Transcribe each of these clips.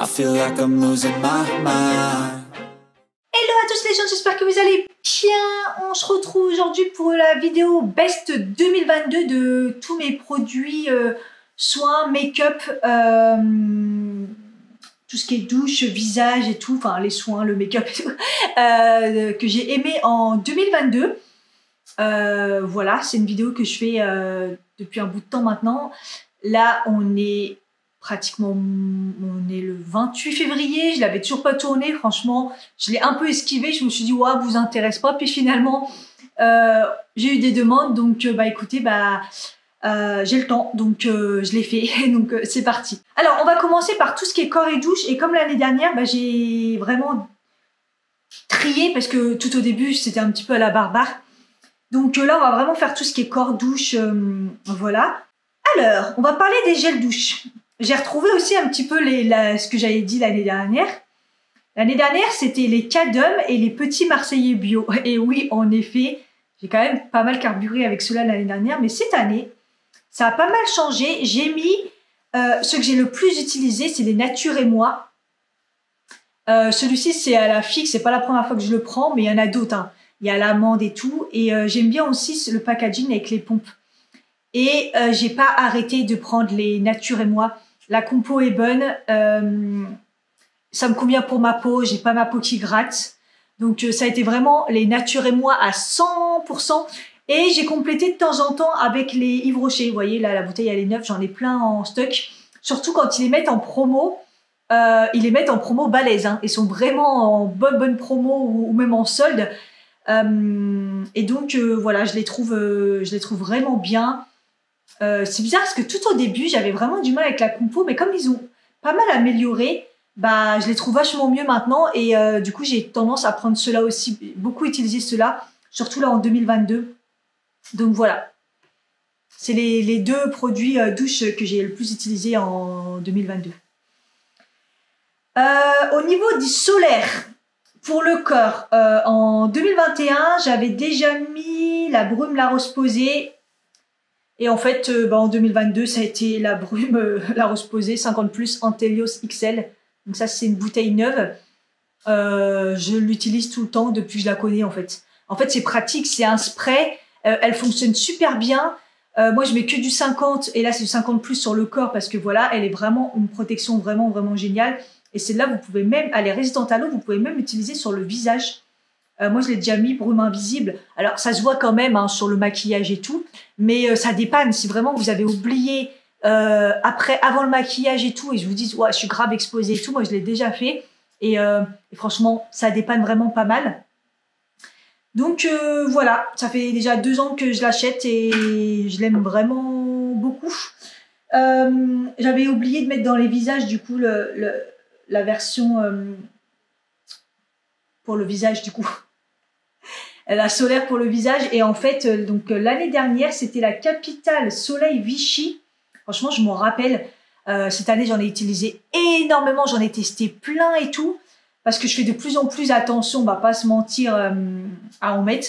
I feel like I'm losing my mind. Hello à tous les gens, j'espère que vous allez bien. On se retrouve aujourd'hui pour la vidéo Best 2022 de tous mes produits soins, make-up, tout ce qui est douche, visage et tout, enfin les soins, le make-up et tout, que j'ai aimé en 2022. Voilà, c'est une vidéo que je fais depuis un bout de temps maintenant. Là, on est le 28 février, je l'avais toujours pas tourné, franchement, je l'ai un peu esquivé, je me suis dit, ouais, vous intéresse pas, puis finalement, j'ai eu des demandes, donc, écoutez, j'ai le temps, donc je l'ai fait, donc c'est parti. Alors, on va commencer par tout ce qui est corps et douche, et comme l'année dernière, j'ai vraiment trié, parce que tout au début, c'était un petit peu à la barbare, donc là, on va vraiment faire tout ce qui est corps, douche, voilà. Alors, on va parler des gels douche. J'ai retrouvé aussi un petit peu ce que j'avais dit l'année dernière. L'année dernière, c'était les Cadum et les petits Marseillais bio. Et oui, en effet, j'ai quand même pas mal carburé avec cela l'année dernière. Mais cette année, ça a pas mal changé. J'ai mis ce que j'ai le plus utilisé, c'est les Nature et Moi. Celui-ci, c'est à la fixe. C'est pas la première fois que je le prends, mais il y en a d'autres. Hein. Il y a l'amande et tout. Et j'aime bien aussi le packaging avec les pompes. Et j'ai pas arrêté de prendre les Nature et Moi. La compo est bonne, ça me convient pour ma peau, j'ai pas ma peau qui gratte. Donc ça a été vraiment les Nature et Moi à 100%. Et j'ai complété de temps en temps avec les Yves Rocher. Vous voyez, là, la bouteille, elle est neuve, j'en ai plein en stock. Surtout quand ils les mettent en promo, balèze. Hein. Ils sont vraiment en bonne promo ou même en solde. Et donc, voilà, je les trouve vraiment bien. C'est bizarre parce que tout au début, j'avais vraiment du mal avec la compo, mais comme ils ont pas mal amélioré, je les trouve vachement mieux maintenant et du coup, j'ai tendance à prendre ceux-là aussi, beaucoup utiliser ceux-là, surtout là en 2022. Donc voilà, c'est les deux produits douche que j'ai le plus utilisés en 2022. Au niveau du solaire, pour le corps, en 2021, j'avais déjà mis la brume la rose posée. Et en fait, en 2022, ça a été la brume, la rose posée, 50+, Antelios XL. Donc ça, c'est une bouteille neuve. Je l'utilise tout le temps depuis que je la connais, en fait. En fait, c'est pratique, c'est un spray. Elle fonctionne super bien. Moi, je mets que du 50, et là, c'est du 50+ sur le corps, parce que voilà, elle est vraiment une protection vraiment, vraiment géniale. Et celle-là, vous pouvez même, elle est résistante à l'eau, vous pouvez même l'utiliser sur le visage. Moi, je l'ai déjà mis brume invisible. Alors, ça se voit quand même sur le maquillage et tout, mais ça dépanne. Si vraiment vous avez oublié avant le maquillage et tout, et je vous dis, ouais, je suis grave exposée et tout, moi, je l'ai déjà fait. Et franchement, ça dépanne vraiment pas mal. Donc, voilà, ça fait déjà 2 ans que je l'achète et je l'aime vraiment beaucoup. J'avais oublié de mettre dans les visages, du coup, la version pour le visage, du coup. La solaire pour le visage. Et en fait, l'année dernière, c'était la Capitale Soleil Vichy. Franchement, je m'en rappelle. Cette année, j'en ai utilisé énormément. J'en ai testé plein et tout. Parce que je fais de plus en plus attention, on va pas se mentir, à en mettre.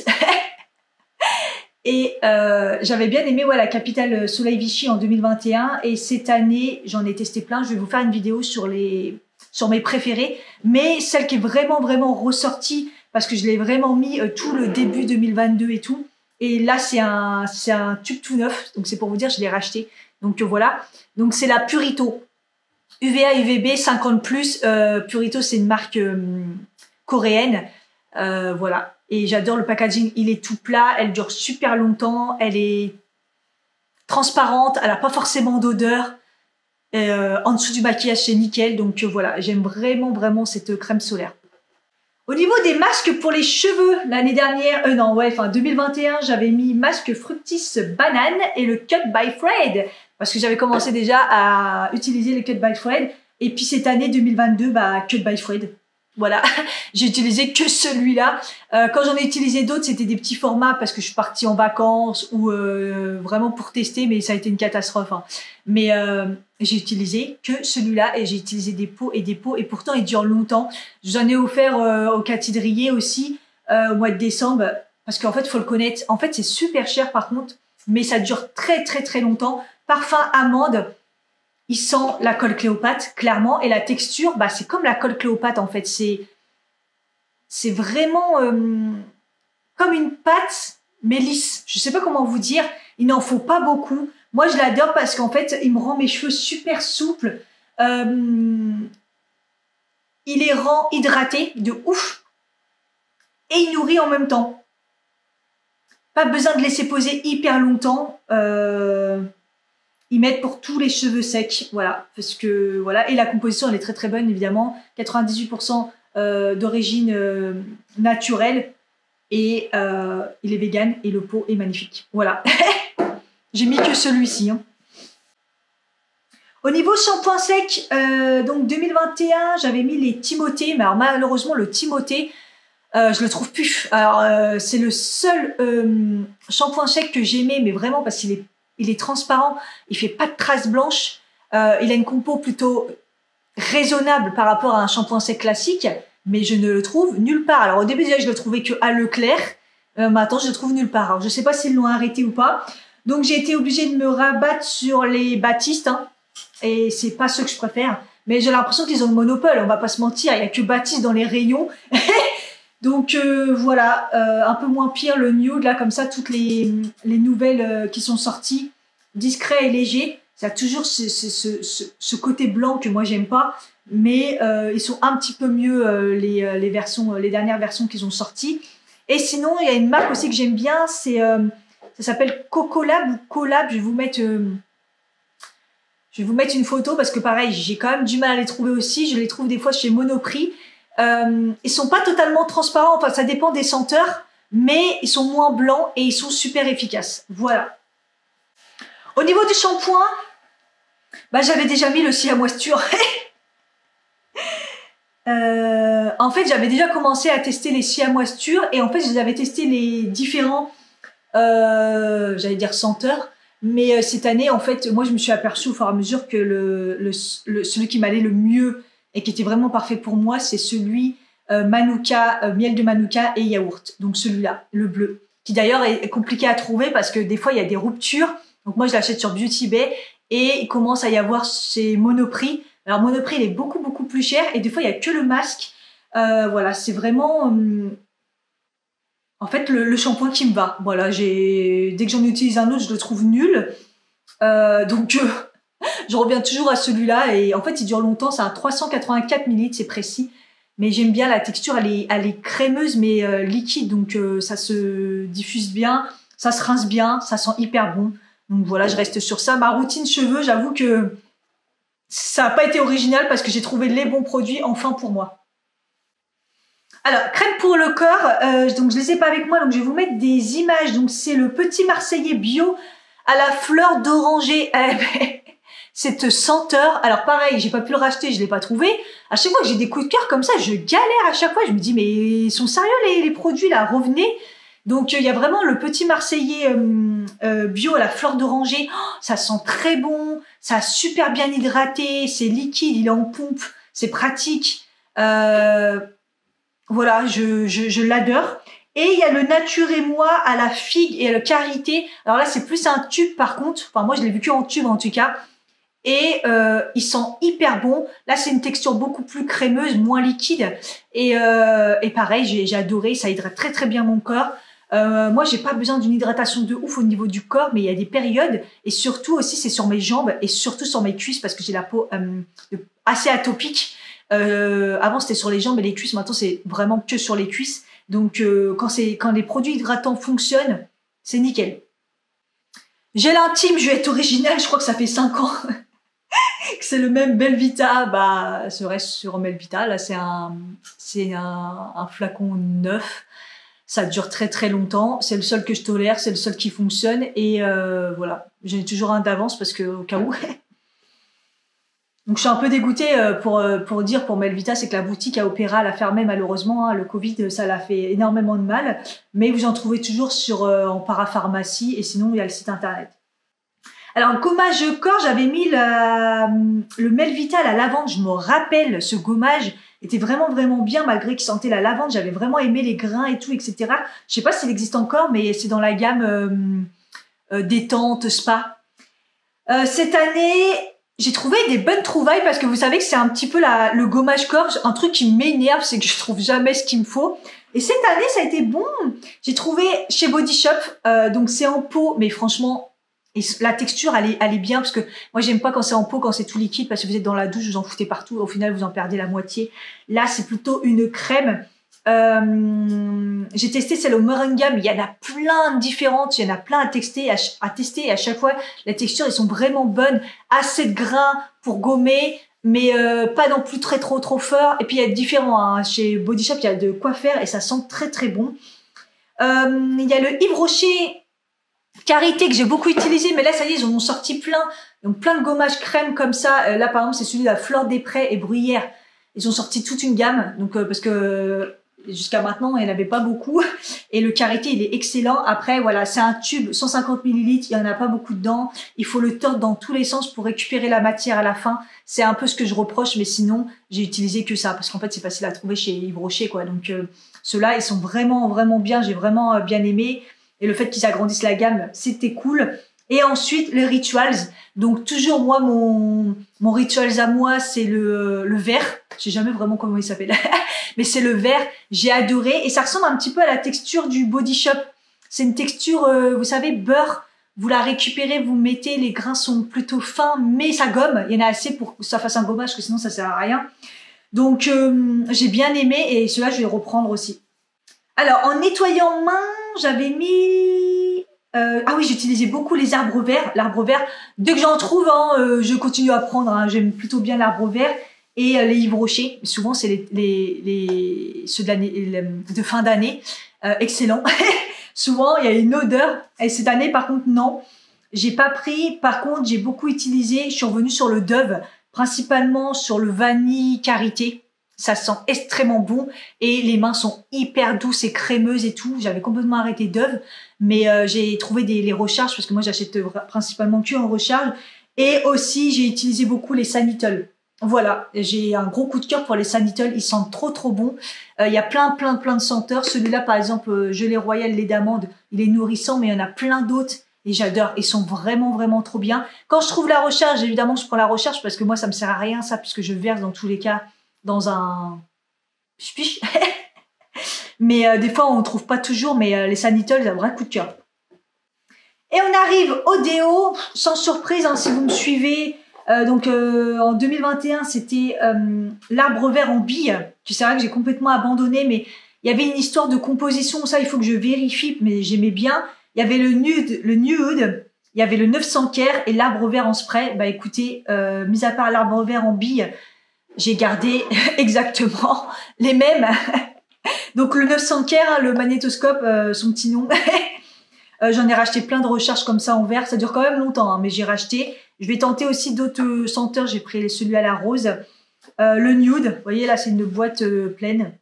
Et j'avais bien aimé la Capitale Soleil Vichy en 2021. Et cette année, j'en ai testé plein. Je vais vous faire une vidéo sur mes préférés. Mais celle qui est vraiment, vraiment ressortie, parce que je l'ai vraiment mis tout le début 2022 et tout. Et là, c'est un tube tout neuf. Donc, c'est pour vous dire, je l'ai racheté. Donc, voilà. Donc, c'est la Purito. UVA, UVB, 50+. Purito, c'est une marque coréenne. Voilà. Et j'adore le packaging. Il est tout plat. Elle dure super longtemps. Elle est transparente. Elle n'a pas forcément d'odeur. En dessous du maquillage, c'est nickel. Donc, voilà. J'aime vraiment, vraiment cette crème solaire. Au niveau des masques pour les cheveux, l'année dernière, 2021, j'avais mis masque Fructis Banane et le Cut by Fred. Parce que j'avais commencé déjà à utiliser le Cut by Fred. Et puis cette année 2022, Cut by Fred. Voilà, j'ai utilisé que celui-là. Quand j'en ai utilisé d'autres, c'était des petits formats parce que je suis partie en vacances ou vraiment pour tester, mais ça a été une catastrophe. Hein. Mais j'ai utilisé que celui-là et j'ai utilisé des pots et pourtant il dure longtemps. J'en ai offert au Catidrier aussi au mois de décembre parce qu'en fait, il faut le connaître. En fait, c'est super cher par contre, mais ça dure très très très longtemps. Parfum amande. il sent la colle Cléopâtre, clairement. Et la texture, bah, c'est comme la colle Cléopâtre, en fait. C'est vraiment comme une pâte, mais lisse. Je sais pas comment vous dire. Il n'en faut pas beaucoup. Moi, je l'adore parce qu'en fait, il me rend mes cheveux super souples. Il les rend hydratés de ouf. Et il nourrit en même temps. Pas besoin de laisser poser hyper longtemps. Ils mettent pour tous les cheveux secs, voilà, parce que voilà, et la composition elle est très très bonne évidemment, 98% d'origine naturelle et il est vegan et le pot est magnifique, voilà. J'ai mis que celui-ci. Hein. Au niveau shampoing sec, donc 2021, j'avais mis les Timothée, mais alors malheureusement le Timothée, je le trouve plus. Alors c'est le seul shampoing sec que j'aimais, mais vraiment parce qu'il est transparent, il fait pas de traces blanches, il a une compo plutôt raisonnable par rapport à un shampoing sec classique, mais je ne le trouve nulle part. Alors au début déjà je le trouvais que à Leclerc, maintenant je le trouve nulle part. Alors je sais pas s'ils l'ont arrêté ou pas. Donc j'ai été obligée de me rabattre sur les Baptiste, hein, et c'est pas ceux que je préfère. Mais j'ai l'impression qu'ils ont le monopole, on va pas se mentir, il y a que Baptiste dans les rayons. Donc voilà, un peu moins pire le nude, là comme ça, toutes les nouvelles qui sont sorties, discret et léger, ça a toujours ce côté blanc que moi j'aime pas, mais ils sont un petit peu mieux les versions, les dernières versions qu'ils ont sorties. Et sinon, il y a une marque aussi que j'aime bien, c'est ça s'appelle Cocolab ou Colab, je vais vous mettre une photo parce que pareil, j'ai quand même du mal à les trouver aussi, je les trouve des fois chez Monoprix. Ils sont pas totalement transparents, enfin ça dépend des senteurs, mais ils sont moins blancs et ils sont super efficaces. Voilà. Au niveau du shampoing, bah j'avais déjà mis le Siamoisture. En fait, j'avais déjà commencé à tester les Siamoisture et en fait, j'avais testé les différents, j'allais dire senteurs, mais cette année, en fait, moi je me suis aperçue au fur et à mesure que celui qui m'allait le mieux et qui était vraiment parfait pour moi, c'est celui Manuka, miel de Manuka et yaourt. Donc celui-là, le bleu, qui d'ailleurs est compliqué à trouver parce que des fois il y a des ruptures. Donc moi je l'achète sur Beauty Bay et il commence à y avoir ces Monoprix. Alors Monoprix il est beaucoup plus cher et des fois il y a que le masque. Voilà, c'est vraiment en fait le shampoing qui me va. Voilà, dès que j'en utilise un autre, je le trouve nul. Donc je reviens toujours à celui-là et en fait il dure longtemps, c'est un 384 ml, c'est précis, mais j'aime bien la texture, elle est crémeuse mais liquide, donc ça se diffuse bien, ça se rince bien, ça sent hyper bon, donc voilà, je reste sur ça. Ma routine cheveux, j'avoue que ça n'a pas été original parce que j'ai trouvé les bons produits enfin pour moi. Alors, crème pour le corps, donc je les ai pas avec moi, donc je vais vous mettre des images, donc c'est le Petit Marseillais bio à la fleur d'oranger. Cette senteur, alors pareil, j'ai pas pu le racheter, je l'ai pas trouvé. À chaque fois que j'ai des coups de cœur comme ça, je galère à chaque fois. Je me dis mais ils sont sérieux les produits là, revenez. Donc il y a vraiment le Petit Marseillais bio à la fleur d'oranger. Oh, ça sent très bon, ça a super bien hydraté, c'est liquide, il est en pompe, c'est pratique. Voilà, je l'adore. Et il y a le Nature et moi à la figue et à la karité. Alors là c'est plus un tube par contre. Enfin moi je l'ai vu que en tube en tout cas. Et il sent hyper bon. Là, c'est une texture beaucoup plus crémeuse, moins liquide. Et pareil, j'ai adoré. Ça hydrate très bien mon corps. Moi, j'ai pas besoin d'une hydratation de ouf au niveau du corps, mais il y a des périodes. Et surtout aussi, c'est sur mes jambes et surtout sur mes cuisses parce que j'ai la peau assez atopique. Avant, c'était sur les jambes et les cuisses. Maintenant, c'est vraiment que sur les cuisses. Donc, quand les produits hydratants fonctionnent, c'est nickel. Gel intime, je vais être originale. Je crois que ça fait 5 ans. C'est le même Belvita, bah, serait sur Belvita. Là, c'est un flacon neuf. Ça dure très longtemps. C'est le seul que je tolère, c'est le seul qui fonctionne. Et voilà, j'ai toujours un d'avance parce que au cas où. Donc, je suis un peu dégoûtée pour Belvita, c'est que la boutique à Opéra l'a fermée malheureusement. Hein. Le Covid, ça l'a fait énormément de mal. Mais vous en trouvez toujours en parapharmacie et sinon, il y a le site internet. Alors, gommage corps, j'avais mis le Melvita à la lavande. Je me rappelle, ce gommage était vraiment bien, malgré qu'il sentait la lavande. J'avais vraiment aimé les grains et tout, etc. Je sais pas s'il existe encore, mais c'est dans la gamme détente, spa. Cette année, j'ai trouvé des bonnes trouvailles parce que vous savez que c'est un petit peu le gommage corps, un truc qui m'énerve, c'est que je trouve jamais ce qu'il me faut. Et cette année, ça a été bon. J'ai trouvé chez Body Shop, donc c'est en peau, mais franchement, la texture, elle est bien parce que moi, j'aime pas quand c'est en peau, quand c'est tout liquide parce que vous êtes dans la douche, vous en foutez partout. Au final, vous en perdez la moitié. Là, c'est plutôt une crème. J'ai testé celle au moringa, mais il y en a plein de différentes, il y en a plein à tester et à chaque fois les textures elles sont vraiment bonnes, assez de grains pour gommer, mais pas non plus trop fort. Et puis il y a différents hein. Chez Body Shop il y a de quoi faire et ça sent très bon. Il y a le Yves Rocher Karité que j'ai beaucoup utilisé, mais là ça y est ils en ont sorti plein, donc plein de gommages crème comme ça. Là par exemple c'est celui de la Fleur des Prés et Bruyère, ils ont sorti toute une gamme, donc parce que jusqu'à maintenant, il n'y en avait pas beaucoup. Et le Karité, il est excellent. Après, voilà, c'est un tube, 150 ml. Il n'y en a pas beaucoup dedans. Il faut le tordre dans tous les sens pour récupérer la matière à la fin. C'est un peu ce que je reproche, mais sinon, j'ai utilisé que ça. Parce qu'en fait, c'est facile à trouver chez Yves Rocher, quoi. Donc, ceux-là, ils sont vraiment bien. J'ai vraiment bien aimé. Et le fait qu'ils agrandissent la gamme, c'était cool. Et ensuite, les Rituals. Donc, toujours, moi, mon Rituals à moi, c'est le vert. Je sais jamais vraiment comment il s'appelle. Mais c'est le vert. J'ai adoré. Et ça ressemble un petit peu à la texture du Body Shop. C'est une texture, vous savez, beurre. Vous la récupérez, vous mettez. Les grains sont plutôt fins, mais ça gomme. Il y en a assez pour que ça fasse un gommage, parce que sinon, ça sert à rien. Donc, j'ai bien aimé. Et ceux-là, je vais reprendre aussi. Alors, en nettoyant main, j'avais mis... ah oui, j'utilisais beaucoup les arbres verts. L'arbre vert, dès que j'en trouve, hein, je continue à prendre. Hein, j'aime plutôt bien l'arbre vert. Et les Yves Rocher, souvent c'est ceux de l'année de fin d'année, excellent. Souvent il y a une odeur. Et cette année par contre non, j'ai pas pris. Par contre j'ai beaucoup utilisé. Je suis revenue sur le Dove, principalement sur le vanille karité. Ça sent extrêmement bon et les mains sont hyper douces et crémeuses et tout. J'avais complètement arrêté Dove, mais j'ai trouvé les recharges parce que moi j'achète principalement que en recharge. Et aussi j'ai utilisé beaucoup les Sanitol. Voilà, j'ai un gros coup de cœur pour les Sanitol, ils sentent trop bons. Il y a plein de senteurs. Celui-là par exemple, gelée royale lait d'amande, il est nourrissant, mais il y en a plein d'autres et j'adore. Ils sont vraiment trop bien. Quand je trouve la recharge, évidemment je prends la recharge parce que moi ça me sert à rien ça, puisque je verse dans tous les cas dans un spiche. Mais des fois on ne trouve pas toujours, mais les Sanitol, c'est un vrai coup de cœur. Et on arrive au déo, sans surprise hein, si vous me suivez. Donc en 2021, c'était l'arbre vert en bille. C'est vrai que j'ai complètement abandonné, mais il y avait une histoire de composition. Ça, il faut que je vérifie, mais j'aimais bien. Il y avait le nude, il y avait le 900 Care et l'arbre vert en spray. Bah écoutez, mis à part l'arbre vert en bille, j'ai gardé exactement les mêmes. Donc le 900 Care, le magnétoscope, son petit nom. J'en ai racheté plein de recharges comme ça en verre. Ça dure quand même longtemps, hein, mais j'ai racheté. Je vais tenter aussi d'autres senteurs. J'ai pris celui à la rose. Le nude, vous voyez là, c'est une boîte pleine.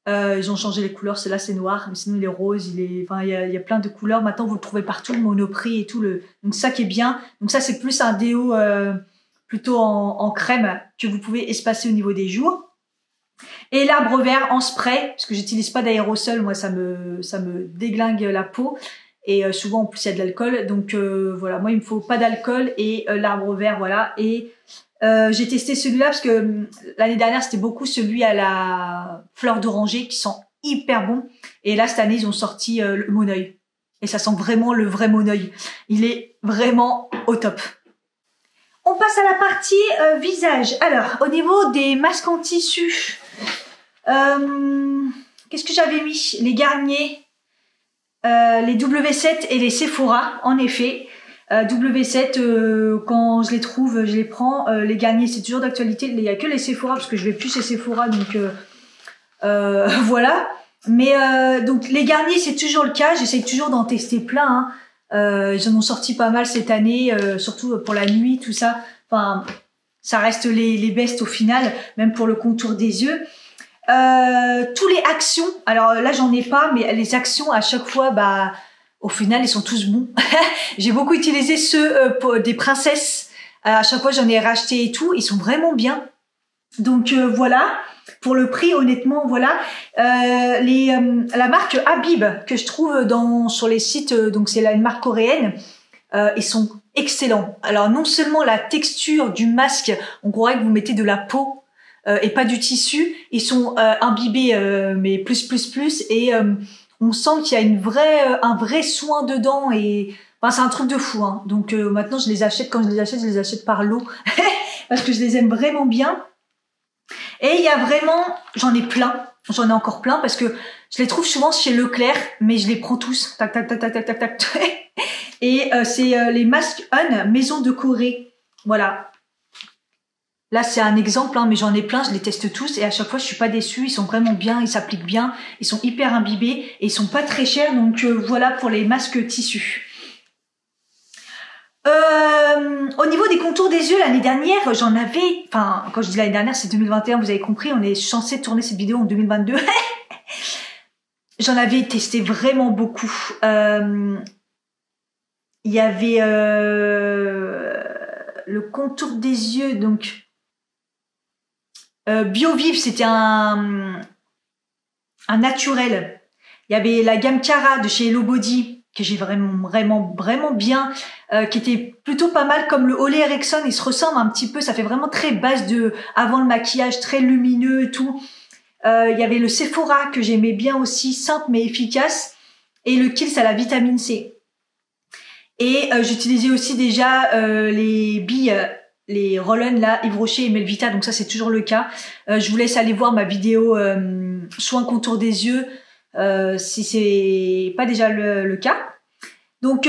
Ils ont changé les couleurs. Celle-là, c'est noir, mais sinon il est rose. Enfin, il y a plein de couleurs. Maintenant, vous le trouvez partout, le Monoprix et tout. Donc ça qui est bien. Donc ça, c'est plus un déo plutôt en crème que vous pouvez espacer au niveau des jours. Et l'arbre vert en spray, parce que j'utilise pas d'aérosol, moi ça me déglingue la peau. Et souvent en plus il y a de l'alcool, donc voilà, moi il me faut pas d'alcool et l'arbre vert, voilà. Et j'ai testé celui-là parce que l'année dernière c'était beaucoup celui à la fleur d'oranger qui sent hyper bon. Et là cette année ils ont sorti le Moneuil et ça sent vraiment le vrai Moneuil. Il est vraiment au top. On passe à la partie visage. Alors au niveau des masques en tissu, qu'est-ce que j'avais mis? Les Garnier. Les W7 et les Sephora, en effet. W7, quand je les trouve, je les prends. Les Garnier, c'est toujours d'actualité. Il n'y a que les Sephora, parce que je vais plus chez Sephora, donc voilà. Mais donc les Garnier, c'est toujours le cas. J'essaye toujours d'en tester plein. Hein. Ils en ont sorti pas mal cette année, surtout pour la nuit, tout ça. Enfin, ça reste les bestes au final, même pour le contour des yeux. Tous les actions, alors là j'en ai pas, mais les actions à chaque fois, bah au final ils sont tous bons. J'ai beaucoup utilisé ceux des princesses. À chaque fois j'en ai racheté et tout, ils sont vraiment bien. Donc voilà, pour le prix honnêtement voilà. La marque Habib que je trouve sur les sites, donc c'est là une marque coréenne. Ils sont excellent. Alors non seulement la texture du masque, on croirait que vous mettez de la peau et pas du tissu. Ils sont imbibés mais plus et on sent qu'il y a un vrai soin dedans et enfin, c'est un truc de fou. Hein. Donc maintenant je les achète, quand je les achète par lot parce que je les aime vraiment bien. Et il y a vraiment, j'en ai encore plein parce que je les trouve souvent chez Leclerc, mais je les prends tous. Tac tac tac tac tac tac tac. Et c'est les masques Un Maison de Corée. Voilà. Là, c'est un exemple, hein, mais j'en ai plein, je les teste tous et à chaque fois, je suis pas déçue. Ils sont vraiment bien, ils s'appliquent bien, ils sont hyper imbibés et ils sont pas très chers. Donc voilà pour les masques tissus. Au niveau des contours des yeux, l'année dernière, j'en avais... Enfin, quand je dis l'année dernière, c'est 2021, vous avez compris, on est censé tourner cette vidéo en 2022. J'en avais testé vraiment beaucoup. Il y avait le contour des yeux, donc... BioVive, c'était un naturel. Il y avait la gamme Cara de chez Hello Body, que j'ai vraiment bien, qui était plutôt pas mal, comme le Olé Ericsson, il se ressemble un petit peu, ça fait vraiment très base de avant le maquillage, très lumineux et tout. Il y avait le Sephora que j'aimais bien aussi, simple mais efficace, et le Kiehl's à la vitamine C. Et j'utilisais aussi déjà les billes, les roll-on là, Yves Rocher et Melvita, donc ça c'est toujours le cas. Je vous laisse aller voir ma vidéo soin contour des yeux, si c'est pas déjà le cas. Donc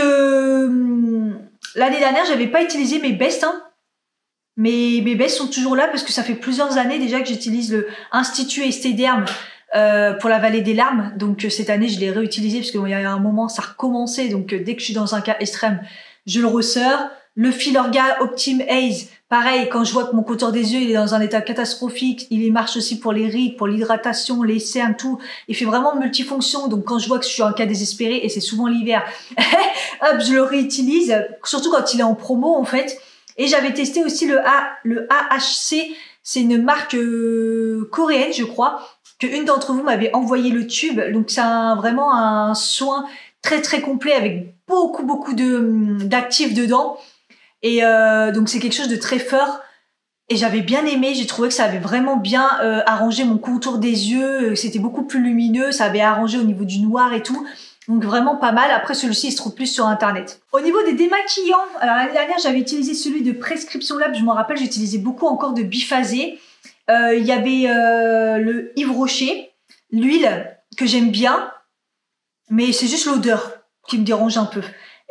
l'année dernière j'avais pas utilisé mes Best, hein. Mes Best sont toujours là parce que ça fait plusieurs années déjà que j'utilise le Institut Estéderm pour la vallée des larmes. Donc cette année je l'ai réutilisé parce qu'il y a un moment ça recommençait, donc dès que je suis dans un cas extrême je le ressors. Le Filorga Optim Haze, pareil, quand je vois que mon contour des yeux il est dans un état catastrophique, il marche aussi pour les rides, pour l'hydratation, les cernes, tout. Il fait vraiment multifonction, donc quand je vois que je suis en cas désespéré, et c'est souvent l'hiver, hop, je le réutilise, surtout quand il est en promo en fait. Et j'avais testé aussi le AHC, c'est une marque coréenne je crois, que une d'entre vous m'avait envoyé le tube, donc c'est vraiment un soin très complet avec beaucoup d'actifs dedans. Et donc c'est quelque chose de très fort et j'avais bien aimé, j'ai trouvé que ça avait vraiment bien arrangé mon contour des yeux, c'était beaucoup plus lumineux, ça avait arrangé au niveau du noir et tout, donc vraiment pas mal. Après celui-ci il se trouve plus sur internet. Au niveau des démaquillants, alors l'année dernière j'avais utilisé celui de Prescription Lab, je m'en rappelle, j'utilisais beaucoup encore de biphasé. Il y avait le Yves Rocher, l'huile que j'aime bien, mais c'est juste l'odeur qui me dérange un peu.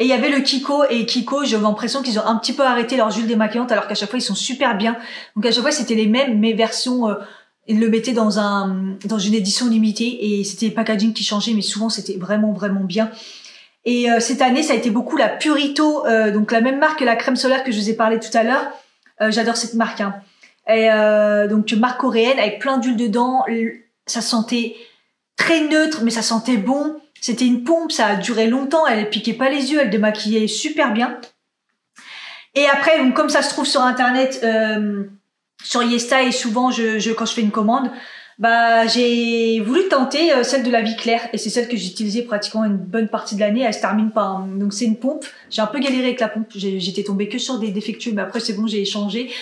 Et il y avait le Kiko, et Kiko, j'ai l'impression qu'ils ont un petit peu arrêté leur huile démaquillante, alors qu'à chaque fois, ils sont super bien. Donc à chaque fois, c'était les mêmes, mais versions, ils le mettaient dans une édition limitée, et c'était le packaging qui changeait, mais souvent, c'était vraiment bien. Et cette année, ça a été beaucoup la Purito, donc la même marque que la crème solaire que je vous ai parlé tout à l'heure. J'adore cette marque, hein. Et donc, marque coréenne, avec plein d'huile dedans. Ça sentait très neutre, mais ça sentait bon. C'était une pompe, ça a duré longtemps, elle piquait pas les yeux, elle démaquillait super bien. Et après, donc, comme ça se trouve sur internet, sur Yesta, et souvent quand je fais une commande, bah j'ai voulu tenter celle de la Vie Claire, et c'est celle que j'ai utilisée pratiquement une bonne partie de l'année. Elle se termine par donc c'est une pompe. J'ai un peu galéré avec la pompe, j'étais tombée que sur des défectueux, mais après c'est bon, j'ai échangé.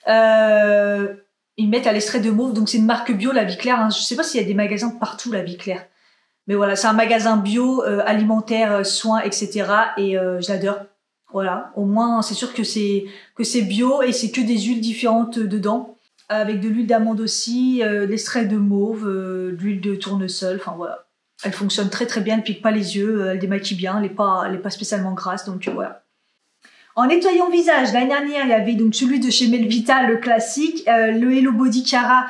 Ils mettent à l'extrait de mauve, donc c'est une marque bio, la Vie Claire, hein. Je sais pas s'il y a des magasins partout, la Vie Claire. Mais voilà, c'est un magasin bio, alimentaire, soins, etc. Et je l'adore. Voilà, au moins c'est sûr que c'est bio et c'est que des huiles différentes dedans, avec de l'huile d'amande aussi, l'extrait de mauve, de l'huile de tournesol. Enfin voilà, elle fonctionne très bien, elle pique pas les yeux, elle démaquille bien, elle est pas spécialement grasse, donc voilà. En nettoyant visage, l'année dernière il y avait donc celui de chez Melvita, le classique, le Hello Body Cara.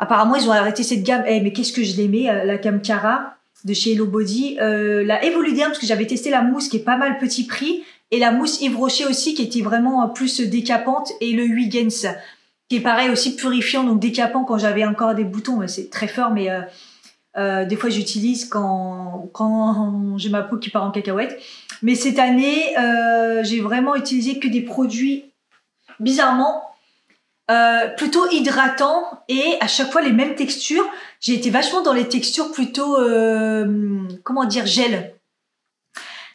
Apparemment ils ont arrêté cette gamme. Mais qu'est-ce que je l'aimais, la gamme Cara de chez Hello Body, la Evoluderm, parce que j'avais testé la mousse qui est pas mal petit prix, et la mousse Yves Rocher aussi qui était vraiment plus décapante, et le Huygens qui est pareil aussi purifiant, donc décapant quand j'avais encore des boutons. C'est très fort, mais des fois j'utilise quand j'ai ma peau qui part en cacahuète. Mais cette année j'ai vraiment utilisé que des produits bizarrement plutôt hydratants et à chaque fois les mêmes textures. J'ai été vachement dans les textures plutôt comment dire, gel.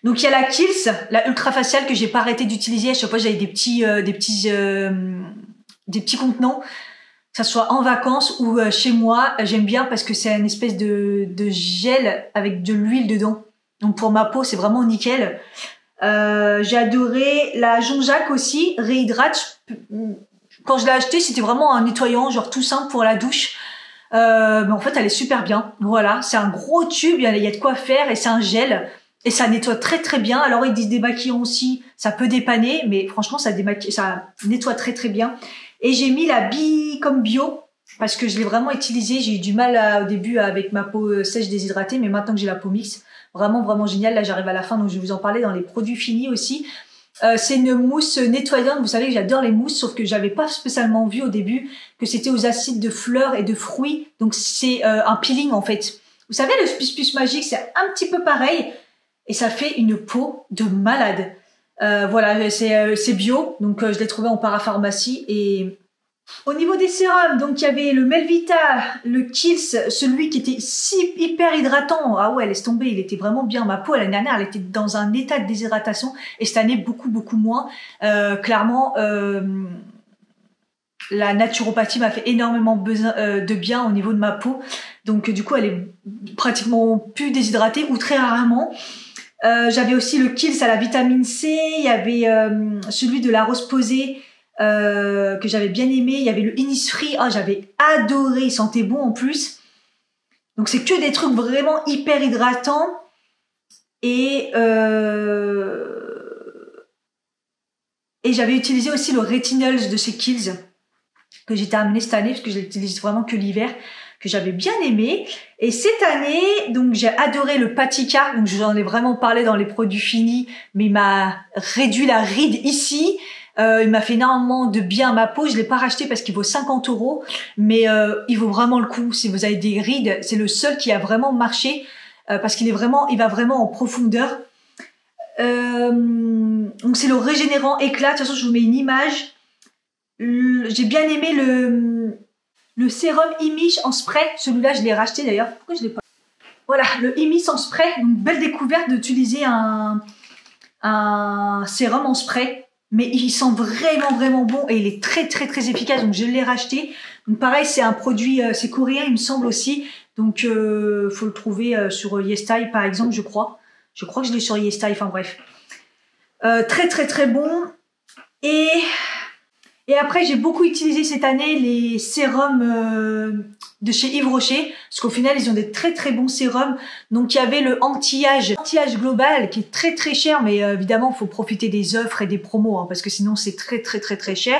Donc il y a la Kiehl's, la ultra faciale que j'ai pas arrêté d'utiliser. À chaque fois j'avais des petits contenants, que ça soit en vacances ou chez moi. J'aime bien parce que c'est une espèce de gel avec de l'huile dedans. Donc pour ma peau c'est vraiment nickel. J'ai adoré la Jonjac aussi, réhydrate. Quand je l'ai acheté c'était vraiment un nettoyant genre tout simple pour la douche. Mais en fait elle est super bien. Voilà, c'est un gros tube, il y a de quoi faire et c'est un gel. Et ça nettoie très très bien. Alors ils disent démaquillant aussi, ça peut dépanner, mais franchement ça nettoie très très bien. Et j'ai mis la Bicom Bio parce que je l'ai vraiment utilisé. J'ai eu du mal au début avec ma peau sèche déshydratée, mais maintenant que j'ai la peau mixte, vraiment vraiment génial. Là j'arrive à la fin, donc je vais vous en parler dans les produits finis aussi. C'est une mousse nettoyante. Vous savez que j'adore les mousses, sauf que j'avais pas spécialement vu au début que c'était aux acides de fleurs et de fruits. Donc c'est un peeling en fait. Vous savez le Spus Magique, c'est un petit peu pareil. Et ça fait une peau de malade. Voilà, c'est bio, donc je l'ai trouvé en parapharmacie. Et au niveau des sérums, donc il y avait le Melvita, le Kiehl's, celui qui était si hyper hydratant. Ah ouais, laisse tomber, il était vraiment bien. Ma peau l'année dernière, elle était dans un état de déshydratation, et cette année beaucoup moins. Clairement, la naturopathie m'a fait énormément de bien au niveau de ma peau. Donc du coup, elle est pratiquement plus déshydratée ou très rarement. J'avais aussi le Kiehl's à la vitamine C, il y avait celui de la rose posée que j'avais bien aimé, il y avait le Innisfree, j'avais adoré, il sentait bon en plus. Donc c'est que des trucs vraiment hyper hydratants. Et j'avais utilisé aussi le Retinol de chez Kiehl's que j'ai terminé cette année parce que je l'utilise vraiment que l'hiver, que j'avais bien aimé. Et cette année, donc j'ai adoré le Patika, donc j'en ai vraiment parlé dans les produits finis, mais il m'a réduit la ride ici. Il m'a fait énormément de bien à ma peau. Je l'ai pas racheté parce qu'il vaut 50 €, mais il vaut vraiment le coup. Si vous avez des rides, c'est le seul qui a vraiment marché parce qu'il va vraiment en profondeur. Donc c'est le régénérant éclat. De toute façon, je vous mets une image. J'ai bien aimé le sérum Imis en spray. Celui-là, je l'ai racheté d'ailleurs. Pourquoi je l'ai pas? Voilà, le Imis en spray. Donc, belle découverte d'utiliser un sérum en spray. Mais il sent vraiment bon et il est très efficace. Donc, je l'ai racheté. Donc, pareil, c'est un produit, c'est coréen, il me semble aussi. Donc, faut le trouver sur YesStyle, par exemple, je crois. Je crois que je l'ai sur YesStyle. Enfin, bref. Très bon. Et après, j'ai beaucoup utilisé cette année les sérums de chez Yves Rocher, parce qu'au final, ils ont des très bons sérums. Donc, il y avait le anti-âge global qui est très cher, mais évidemment, il faut profiter des offres et des promos, hein, parce que sinon, c'est très cher.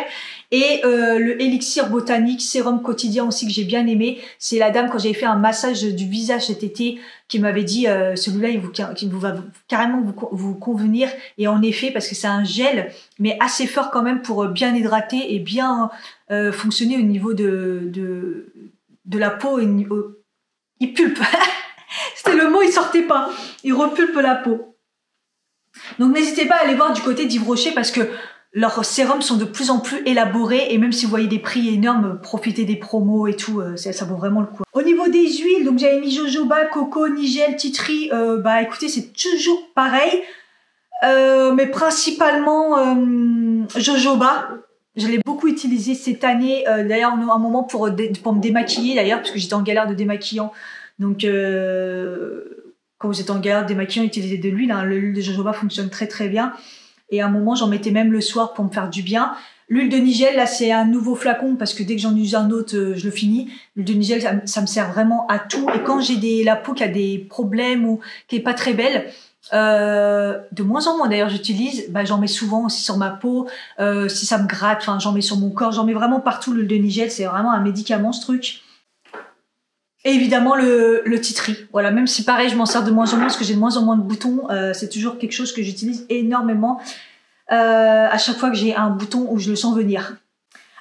Et le élixir botanique, sérum quotidien aussi que j'ai bien aimé. C'est la dame, quand j'avais fait un massage du visage cet été, qui m'avait dit celui-là, il va carrément vous convenir. Et en effet, parce que c'est un gel, mais assez fort quand même pour bien hydrater et bien fonctionner au niveau de la peau. Il pulpe. C'était le mot, il sortait pas. Il repulpe la peau. Donc n'hésitez pas à aller voir du côté d'Yves Rocher parce que leurs sérums sont de plus en plus élaborés et même si vous voyez des prix énormes, profitez des promos et tout, ça vaut vraiment le coup. Au niveau des huiles, donc j'avais mis jojoba, coco, nigel, tea tree, écoutez, c'est toujours pareil, mais principalement jojoba. Je l'ai beaucoup utilisé cette année, d'ailleurs un moment pour me démaquiller d'ailleurs, parce que j'étais en galère de démaquillant. Donc quand vous êtes en galère de démaquillant, utilisez de l'huile, hein. L'huile de jojoba fonctionne très bien. Et à un moment, j'en mettais même le soir pour me faire du bien. L'huile de nigel, là, c'est un nouveau flacon parce que dès que j'en use un autre, je le finis. L'huile de nigel, ça me sert vraiment à tout. Et quand j'ai la peau qui a des problèmes ou qui est pas très belle, de moins en moins d'ailleurs j'utilise, j'en mets souvent aussi sur ma peau, si ça me gratte, enfin j'en mets sur mon corps, j'en mets vraiment partout. L'huile de nigel, c'est vraiment un médicament ce truc. Et évidemment le tea tree. Voilà, même si pareil je m'en sers de moins en moins parce que j'ai de moins en moins de boutons, c'est toujours quelque chose que j'utilise énormément à chaque fois que j'ai un bouton où je le sens venir.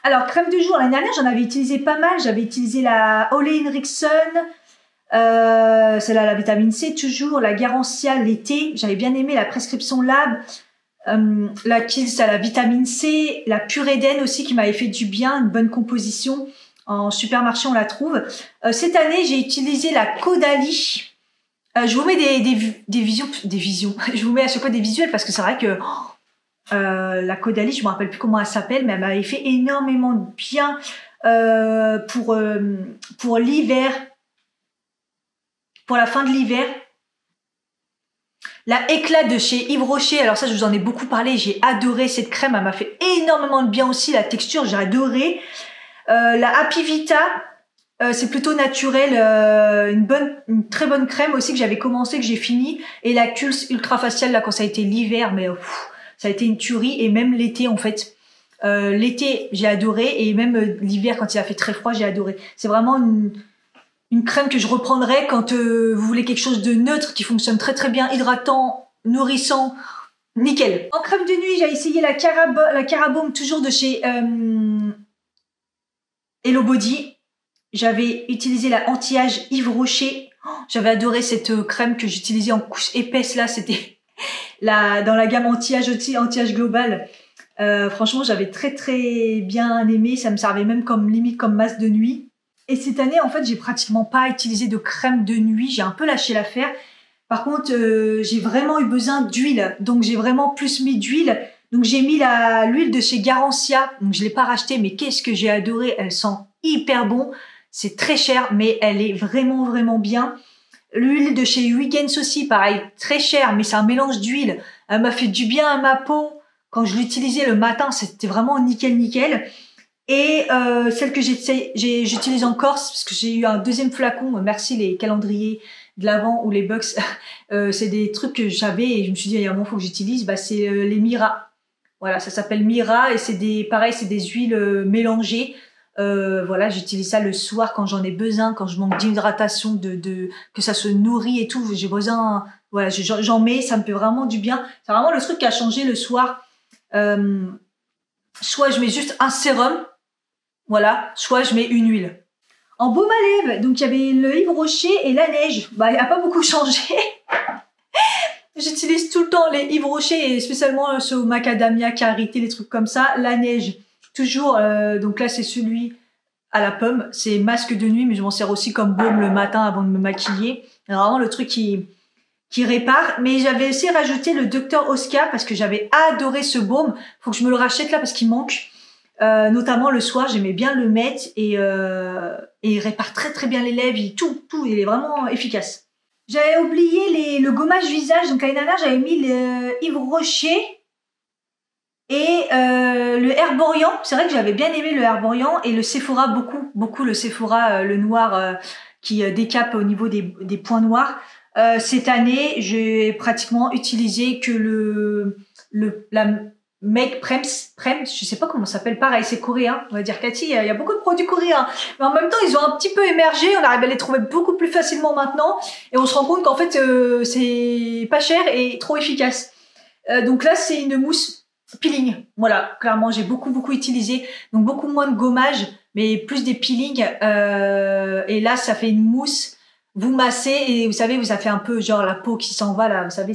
Alors crème de jour, l'année dernière j'en avais utilisé pas mal, j'avais utilisé la Ole Henriksen, celle-là la vitamine C toujours, la Garancia l'été, j'avais bien aimé la prescription Lab, la Kiehl's à la vitamine C, la Pure Eden aussi qui m'avait fait du bien, une bonne composition. En supermarché, on la trouve. Cette année, j'ai utilisé la Caudalie Je vous mets des visions. Je vous mets à chaque fois des visuels parce que c'est vrai que la Caudalie, je me rappelle plus comment elle s'appelle, mais elle m'avait fait énormément de bien pour l'hiver, pour la fin de l'hiver. La Éclat de chez Yves Rocher, alors ça je vous en ai beaucoup parlé, j'ai adoré cette crème, elle m'a fait énormément de bien aussi, la texture j'ai adoré. La Happy Vita, c'est plutôt naturel, une très bonne crème aussi que j'avais commencé, que j'ai fini. Et la Kulse Ultra Facial là quand ça a été l'hiver, mais ça a été une tuerie, et même l'été en fait. L'été j'ai adoré, et même l'hiver quand il a fait très froid j'ai adoré. C'est vraiment une crème que je reprendrai quand vous voulez quelque chose de neutre, qui fonctionne très très bien, hydratant, nourrissant, nickel. En crème de nuit, j'ai essayé la Carabaume, toujours de chez Hello Body. J'avais utilisé la anti-âge Yves Rocher. J'avais adoré cette crème que j'utilisais en couche épaisse là, c'était dans la gamme anti-âge aussi, anti-âge global. Franchement, j'avais très très bien aimé, ça me servait même limite comme masque de nuit. Et cette année, en fait, j'ai pratiquement pas utilisé de crème de nuit. J'ai un peu lâché l'affaire. Par contre, j'ai vraiment eu besoin d'huile. Donc, j'ai vraiment plus mis d'huile. Donc, j'ai mis l'huile de chez Garancia. Donc, je l'ai pas rachetée, mais qu'est-ce que j'ai adoré. Elle sent hyper bon. C'est très cher, mais elle est vraiment, vraiment bien. L'huile de chez Huygens aussi, pareil, très cher, mais c'est un mélange d'huile. Elle m'a fait du bien à ma peau. Quand je l'utilisais le matin, c'était vraiment nickel, nickel. Et celle que j'utilise en Corse, parce que j'ai eu un deuxième flacon, merci les calendriers de l'Avent ou les box, c'est des trucs que j'avais et je me suis dit il y a un moment faut que j'utilise, c'est les Mira. Voilà, ça s'appelle Mira et c'est des huiles mélangées. Voilà, j'utilise ça le soir quand j'en ai besoin, quand je manque d'hydratation, que ça se nourrit et tout, j'ai besoin, voilà, j'en mets, ça me fait vraiment du bien. C'est vraiment le truc qui a changé le soir. Soit je mets juste un sérum, voilà, soit je mets une huile. En baume à lèvres, donc il y avait le Yves Rocher et la neige. Il n'a pas beaucoup changé. J'utilise tout le temps les Yves Rocher et spécialement ceux au macadamia, karité, les trucs comme ça. La neige, toujours. Donc là, c'est celui à la pomme. C'est masque de nuit, mais je m'en sers aussi comme baume le matin avant de me maquiller. C'est vraiment le truc qui répare. Mais j'avais aussi rajouté le Dr Oscar parce que j'avais adoré ce baume. Faut que je me le rachète là parce qu'il manque. Notamment le soir, j'aimais bien le mettre et il répare très très bien les lèvres, il est vraiment efficace. J'avais oublié le gommage visage, donc l'année dernière j'avais mis le Yves Rocher et le Herborian. C'est vrai que j'avais bien aimé le Herborian et le Sephora, beaucoup le Sephora, le noir qui décape au niveau des points noirs. Cette année, j'ai pratiquement utilisé que la Make Prems, je sais pas comment ça s'appelle, pareil, c'est coréen, on va dire Cathy, il y a beaucoup de produits coréens, mais en même temps ils ont un petit peu émergé, on arrive à les trouver beaucoup plus facilement maintenant, et on se rend compte qu'en fait c'est pas cher et trop efficace. Donc là c'est une mousse peeling, voilà, clairement j'ai beaucoup utilisé, donc beaucoup moins de gommage, mais plus des peelings, et là ça fait une mousse, vous massez et vous savez, ça fait un peu genre la peau qui s'en va là, vous savez,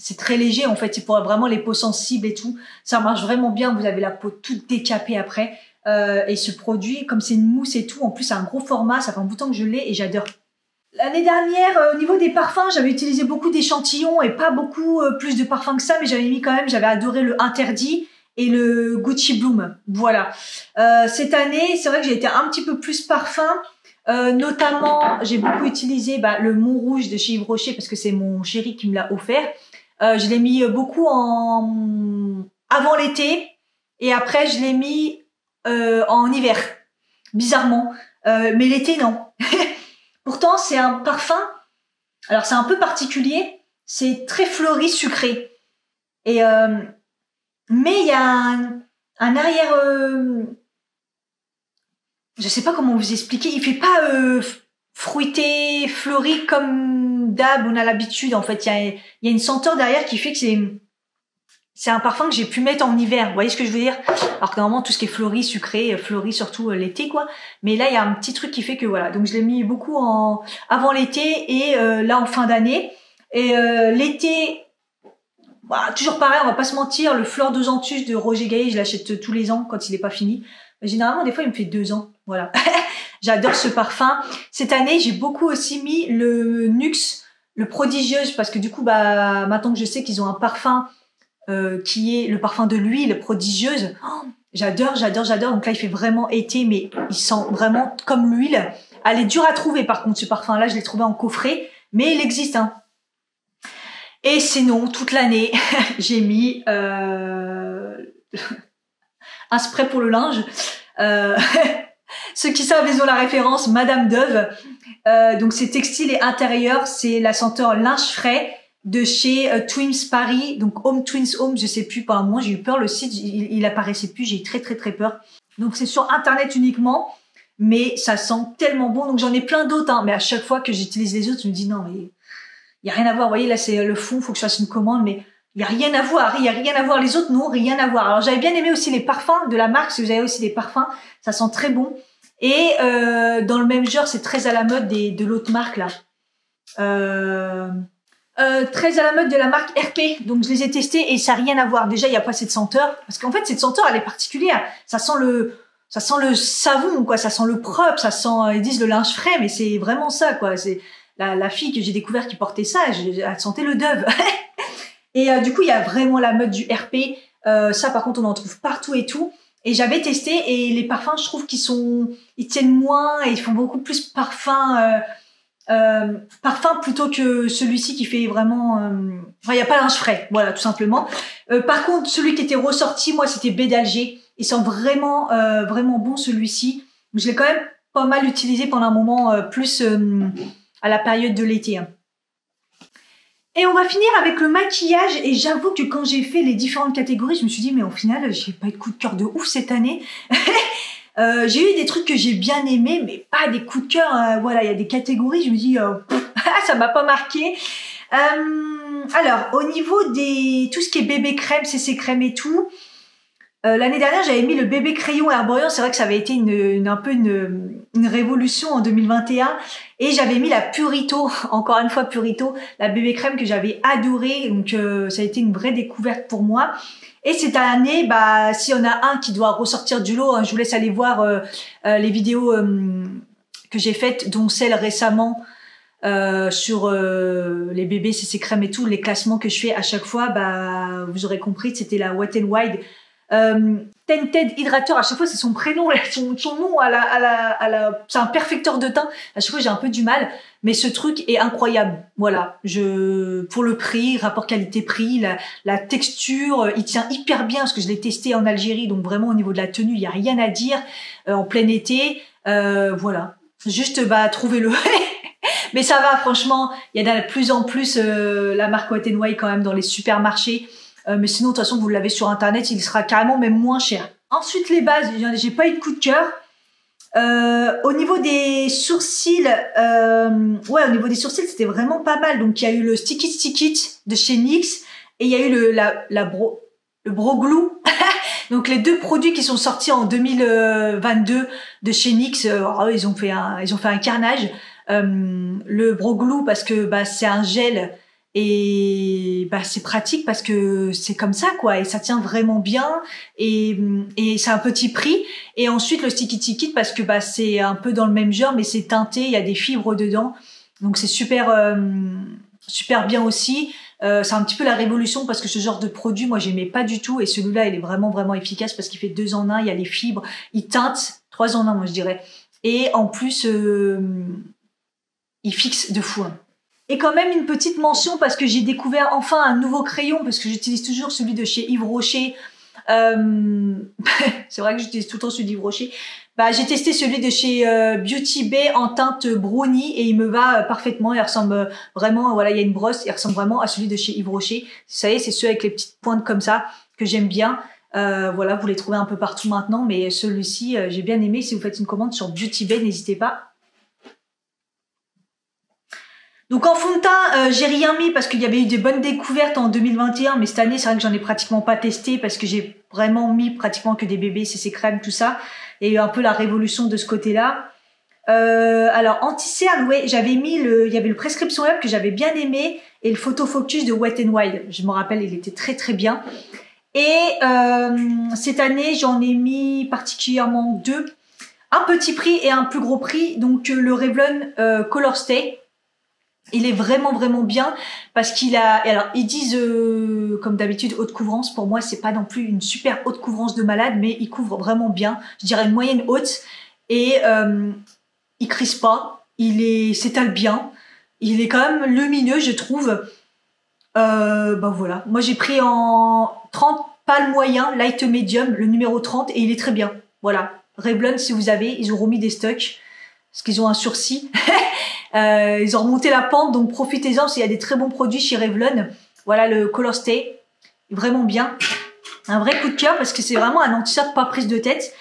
c'est très léger en fait, c'est pour vraiment les peaux sensibles et tout. Ça marche vraiment bien, vous avez la peau toute décapée après. Et ce produit, comme c'est une mousse et tout, en plus c'est un gros format, ça fait un bout de temps que je l'ai et j'adore. L'année dernière, au niveau des parfums, j'avais utilisé beaucoup d'échantillons et pas beaucoup plus de parfums que ça, mais j'avais adoré le Interdit et le Gucci Bloom. Voilà. Cette année, c'est vrai que j'ai été un petit peu plus parfum. Notamment, j'ai beaucoup utilisé le Montrouge de chez Yves Rocher parce que c'est mon chéri qui me l'a offert. Je l'ai mis beaucoup avant l'été et après je l'ai mis en hiver, bizarrement. Mais l'été, non. Pourtant, c'est un parfum, alors c'est un peu particulier, c'est très fleuri, sucré. Et mais il y a un arrière... je sais pas comment vous expliquer, il fait pas fruité, fleuri comme d'hab on a l'habitude. En fait, il y a une senteur derrière qui fait que c'est un parfum que j'ai pu mettre en hiver. Vous voyez ce que je veux dire? Alors que normalement tout ce qui est fleuri, sucré, fleuri surtout l'été quoi. Mais là il y a un petit truc qui fait que voilà. Donc je l'ai mis beaucoup avant l'été et là en fin d'année. Et l'été, voilà, toujours pareil, on va pas se mentir, le Fleur de Zantus de Roger Gaillet, je l'achète tous les ans quand il est pas fini. Généralement des fois il me fait 2 ans. Voilà. J'adore ce parfum. Cette année, j'ai beaucoup aussi mis le Nuxe le Prodigieuse, parce que du coup, bah, maintenant que je sais qu'ils ont un parfum qui est le parfum de l'huile Prodigieuse, oh, j'adore. Donc là, il fait vraiment été, mais il sent vraiment comme l'huile. Elle est dure à trouver, par contre, ce parfum-là. Je l'ai trouvé en coffret, mais il existe, hein. Et sinon, toute l'année, j'ai mis un spray pour le linge. Ceux qui savent, ils ont la référence, Madame Dove. Donc c'est textile et intérieur, c'est la senteur linge frais de chez Twins Paris, donc Home Twins Home, je sais plus, pendant un moment j'ai eu peur, le site il apparaissait plus, j'ai eu très peur. Donc c'est sur internet uniquement, mais ça sent tellement bon, donc j'en ai plein d'autres, hein, mais à chaque fois que j'utilise les autres, je me dis non mais il y a rien à voir, vous voyez là c'est le fond, faut que je fasse une commande, mais il y a rien à voir, les autres non, rien à voir. Alors j'avais bien aimé aussi les parfums de la marque, si vous avez aussi des parfums, ça sent très bon. Et dans le même genre, c'est très à la mode de l'autre marque là. Très à la mode de la marque RP. Donc je les ai testés et ça n'a rien à voir. Déjà, il n'y a pas cette senteur. Parce qu'en fait, cette senteur, elle est particulière. Ça sent le savon, quoi. Ça sent le propre. Ça sent, ils disent le linge frais, mais c'est vraiment ça, quoi. C'est la fille que j'ai découvert qui portait ça, elle sentait le Dove. Et du coup, il y a vraiment la mode du RP. Ça, par contre, on en trouve partout et tout. Et j'avais testé et les parfums, je trouve ils tiennent moins et ils font beaucoup plus parfum plutôt que celui-ci qui fait vraiment, il y a pas linge frais, voilà, tout simplement. Par contre, celui qui était ressorti, moi, c'était Baie d'Alger. Il sent vraiment bon celui-ci. Je l'ai quand même pas mal utilisé pendant un moment, plus à la période de l'été, hein. Et on va finir avec le maquillage, et j'avoue que quand j'ai fait les différentes catégories, je me suis dit mais au final j'ai pas eu de coup de cœur de ouf cette année. J'ai eu des trucs que j'ai bien aimés, mais pas des coups de cœur. Voilà, il y a des catégories, je me dis ça m'a pas marqué. Alors au niveau tout ce qui est bébé crème, CC crème et tout, l'année dernière j'avais mis le bébé crayon Herborian. C'est vrai que ça avait été un peu une révolution en 2021. Et j'avais mis la Purito, encore une fois Purito, la bébé crème que j'avais adorée. Donc ça a été une vraie découverte pour moi. Et cette année, bah, s'il y en a un qui doit ressortir du lot, hein, je vous laisse aller voir les vidéos que j'ai faites, dont celle récemment sur les bébés CC crème et tout, les classements que je fais à chaque fois, bah, vous aurez compris, c'était la Wet n Wild. Tinted Hydrator, à chaque fois c'est son prénom, son nom c'est un perfecteur de teint. À chaque fois j'ai un peu du mal, mais ce truc est incroyable. Voilà, pour le prix, rapport qualité-prix, la texture, il tient hyper bien parce que je l'ai testé en Algérie, donc vraiment au niveau de la tenue, il y a rien à dire. En plein été, voilà, juste trouvez-le. Mais ça va, franchement, il y a de plus en plus la marque Wet n Wild quand même dans les supermarchés. Mais sinon, de toute façon, vous l'avez sur Internet, il sera carrément même moins cher. Ensuite, les bases, j'ai pas eu de coup de cœur. Au niveau des sourcils, au niveau des sourcils, c'était vraiment pas mal. Donc, il y a eu le Stick It de chez NYX et il y a eu le Brow Glue. Donc, les deux produits qui sont sortis en 2022 de chez NYX, ils ont fait un carnage. Le Brow Glue parce que c'est un gel. Et c'est pratique parce que c'est comme ça quoi, et ça tient vraiment bien et c'est un petit prix. Et ensuite le Stick It parce que c'est un peu dans le même genre mais c'est teinté, il y a des fibres dedans, donc c'est super bien aussi. C'est un petit peu la révolution parce que ce genre de produit moi j'aimais pas du tout, et celui-là il est vraiment efficace parce qu'il fait 2 en 1, il y a les fibres, il teinte 3 en 1 moi je dirais, et en plus il fixe de fou, hein. Et quand même une petite mention parce que j'ai découvert enfin un nouveau crayon, parce que j'utilise toujours celui de chez Yves Rocher. C'est vrai que j'utilise tout le temps celui d'Yves Rocher. J'ai testé celui de chez Beauty Bay en teinte brownie et il me va parfaitement. Il ressemble vraiment, voilà, il y a une brosse, il ressemble vraiment à celui de chez Yves Rocher. Vous savez, c'est ceux avec les petites pointes comme ça que j'aime bien. Voilà, vous les trouvez un peu partout maintenant, mais celui-ci, j'ai bien aimé. Si vous faites une commande sur Beauty Bay, n'hésitez pas. Donc en fond de teint, j'ai rien mis parce qu'il y avait eu des bonnes découvertes en 2021, mais cette année, c'est vrai que j'en ai pratiquement pas testé parce que j'ai vraiment mis pratiquement que des bébés, CC crème, tout ça. Il y a eu un peu la révolution de ce côté-là. Alors anti-cerne, ouais, j'avais mis il y avait le Prescription Web que j'avais bien aimé et le Photo Focus de Wet n Wild. Je me rappelle, il était très bien. Et cette année, j'en ai mis particulièrement 2, un petit prix et un plus gros prix. Donc le Revlon Color Stay. Il est vraiment vraiment bien parce qu'il a, alors ils disent comme d'habitude haute couvrance. Pour moi c'est pas non plus une super haute couvrance de malade, mais il couvre vraiment bien. Je dirais une moyenne haute et il crisse pas, s'étale bien, il est quand même lumineux je trouve. Ben voilà, moi j'ai pris en 30 pâle moyen, light medium, le numéro 30 et il est très bien. Voilà, Revlon si vous avez, ils ont remis des stocks parce qu'ils ont un sursis. Ils ont remonté la pente, donc profitez-en parce qu'il y a des très bons produits chez Revlon. Voilà le Color Stay, vraiment bien. Un vrai coup de cœur parce que c'est vraiment un anti-cercle pas prise de tête.